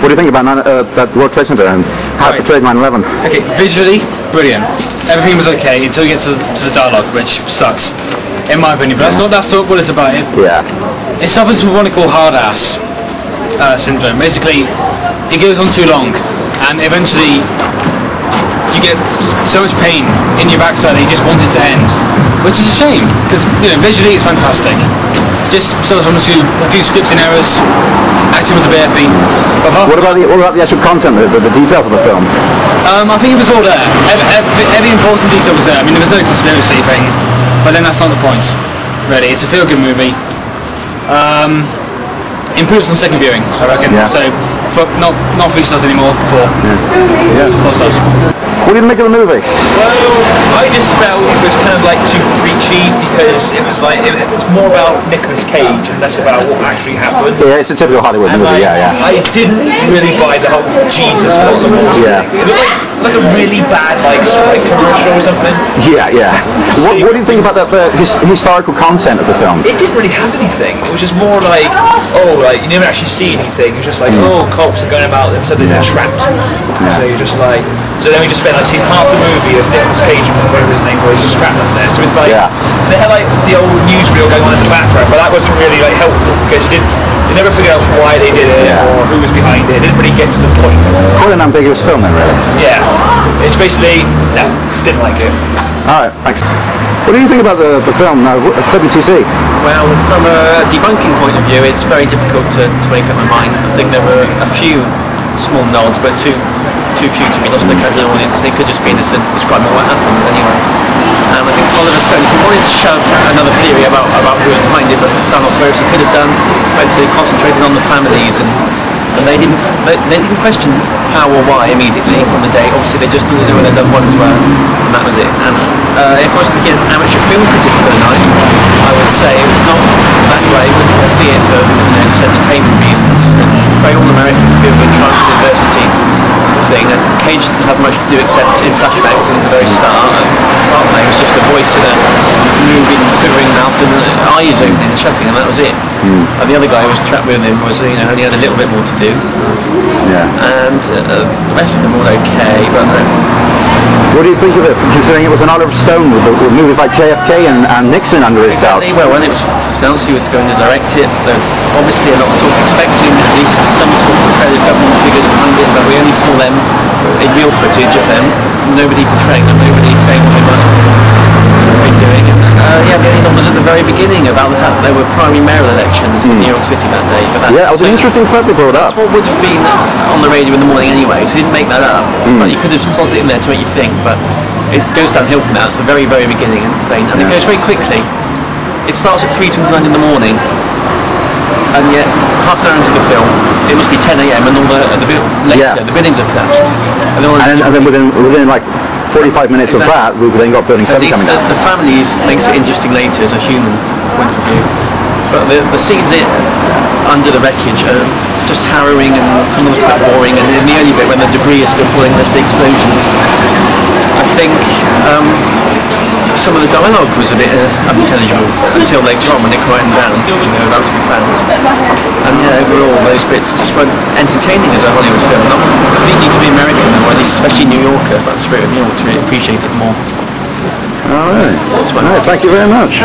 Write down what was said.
What do you think about that World Trade Center and how it portrayed 9/11? Okay, visually, brilliant. Everything was okay until you get to the dialogue, which sucks, in my opinion. But that's not what it's about. Yeah. It suffers from what I call hard-ass syndrome. Basically, it goes on too long, and eventually you get so much pain in your backside that you just want it to end, which is a shame, because visually it's fantastic. Just suffers from a few scripting errors. Acting was a bit iffy. What about the actual content, the details of the film? I think it was all there. Every important detail was there. I mean, there was no conspiracy thing, but then that's not the point. Really, it's a feel-good movie. Improves on second viewing, I reckon. Yeah. So, not 3 stars anymore. 4. Yeah. 4 stars. What do you make of the movie? Well, I just felt it was kind of like too preachy, because it was more about Nicolas Cage and less about what actually happened. Yeah, it's a typical Hollywood movie. I didn't really buy the whole Jesus Voldemort. Yeah. It looked like a really bad Sprite commercial or something. Yeah. What do you think about the historical content of the film? It didn't really have anything. It was just more like, you never actually see anything. It was just like, cops are going about them, so they're trapped. So you're just like, so then we just spent half the movie of Nicolas Cage and whatever his name was, just trapped up there. So it's like, they had the old newsreel going on in the background, but that wasn't really helpful, because you never figured out why they did it or who was behind it. It didn't really get to the point. Quite an ambiguous film then, really. Yeah. It's basically, no, didn't like it. Alright, thanks. What do you think about the film now, WTC? Well, from a debunking point of view, it's very difficult to make up my mind. I think there were a few small nods, but too few to be lost in the casual audience. They could just be innocent, describing what happened anyway. I think Oliver Stone, if he wanted to shove another theory about who was behind it, but done off first, he could have done, basically concentrated on the families, and they didn't question how or why immediately on the day. Obviously they just knew where their loved ones were, and that was it. And if I was to be an amateur film critic for the night, I would say it's not that great. We can see it for just entertainment reasons. Very all-American feel good, trying diversity sort of thing. And Cage didn't have much to do except in flashbacks at the very start. Bartley was just a voice in a moving, quivering mouth and eyes opening and shutting, and that was it. And the other guy who was trapped with him was, only had a little bit more to do. Yeah. And the rest of them were okay, but. What do you think of it, considering it was an Oliver Stone with movies like JFK and Nixon under his belt? Exactly. Well, when it was announced he was going to direct it, obviously a lot of talk expecting at least some sort of portrayal of government figures behind it, but we only saw them in real footage of them. Nobody portraying them, nobody saying what they might have been doing. And the only one was at the very beginning about the fact that there were primary mayoral elections in New York City that day. But it was an interesting fact they brought up. That's what would have been on the radio in the morning anyway, so he didn't make that up. But you could have slotted it in there to make you think, but it goes downhill from that. It's the very, very beginning, and it goes very quickly. It starts at 3:29 in the morning, and yet half an hour into the film, it must be 10 a.m. and all the buildings have collapsed. And then within 45 minutes of that, we've then got Building 7 coming up. The families makes it interesting later as a human point of view. But the scenes under the wreckage are just harrowing, and some of them quite boring, and in the early bit when the debris is still falling, there's the explosions. I think some of the dialogue was a bit unintelligible until later on when it quieted down, about to be found. And overall those bits just weren't entertaining as a Hollywood film. I think you need to be American, or at least especially New Yorker, about the spirit of New York, to really appreciate it more. Alright, thank you very much.